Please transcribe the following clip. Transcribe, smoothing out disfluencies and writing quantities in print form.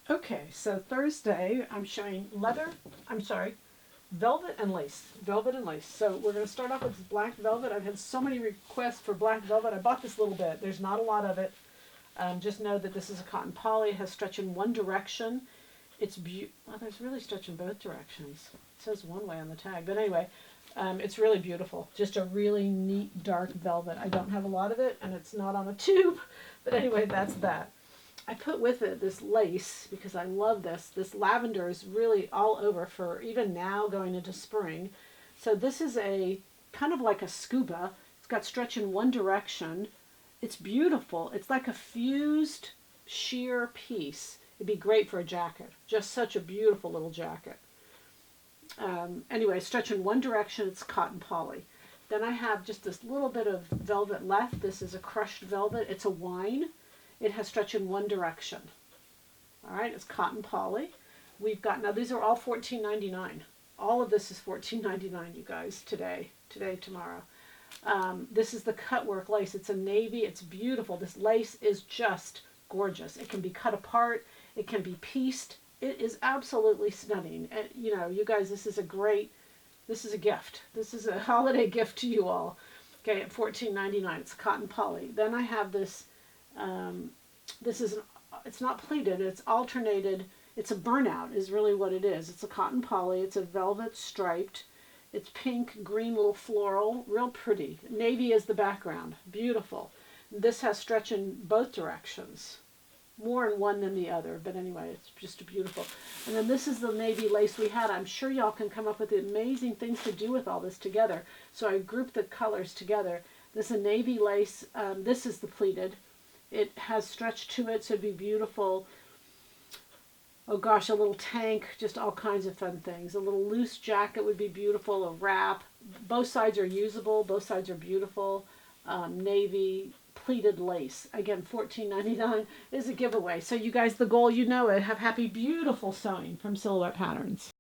Okay, so Thursday I'm showing velvet and lace. Velvet and lace. So we're going to start off with this black velvet. I've had so many requests for black velvet. I bought this little bit. There's not a lot of it. Just know that this is a cotton poly. It has stretch in one direction. Well, there's really stretch in both directions. It says one way on the tag. But anyway, it's really beautiful. Just a really neat dark velvet. I don't have a lot of it, and it's not on a tube. But anyway, that's that. I put with it this lace because I love this. This lavender is really all over for even now going into spring. So this is a kind of like a scuba. It's got stretch in one direction. It's beautiful. It's like a fused sheer piece. It'd be great for a jacket. Just such a beautiful little jacket. Anyway, stretch in one direction. It's cotton poly. Then I have just this little bit of velvet left. This is a crushed velvet. It's a wine. It has stretch in one direction. All right, it's cotton poly. We've got, now these are all $14.99. All of this is $14.99, you guys, today, tomorrow. This is the cutwork lace. It's a navy. It's beautiful. This lace is just gorgeous. It can be cut apart. It can be pieced. It is absolutely stunning. And, you know, you guys, this is a gift. This is a holiday gift to you all. Okay, at $14.99. It's cotton poly. Then I have this. It's not pleated, it's alternated. It's a burnout is really what it is. It's a cotton poly, it's a velvet striped. It's pink, green, little floral, real pretty. Navy is the background, beautiful. This has stretch in both directions. More in one than the other, but anyway, it's just beautiful. And then this is the navy lace we had. I'm sure y'all can come up with amazing things to do with all this together. So I grouped the colors together. This is a navy lace. This is the pleated. It has stretch to it, so it'd be beautiful. Oh gosh, a little tank, just all kinds of fun things. A little loose jacket would be beautiful, a wrap. Both sides are usable, both sides are beautiful. Navy pleated lace. Again, $14.99 is a giveaway. So you guys, the goal, you know it. Have happy, beautiful sewing from Silhouette Patterns.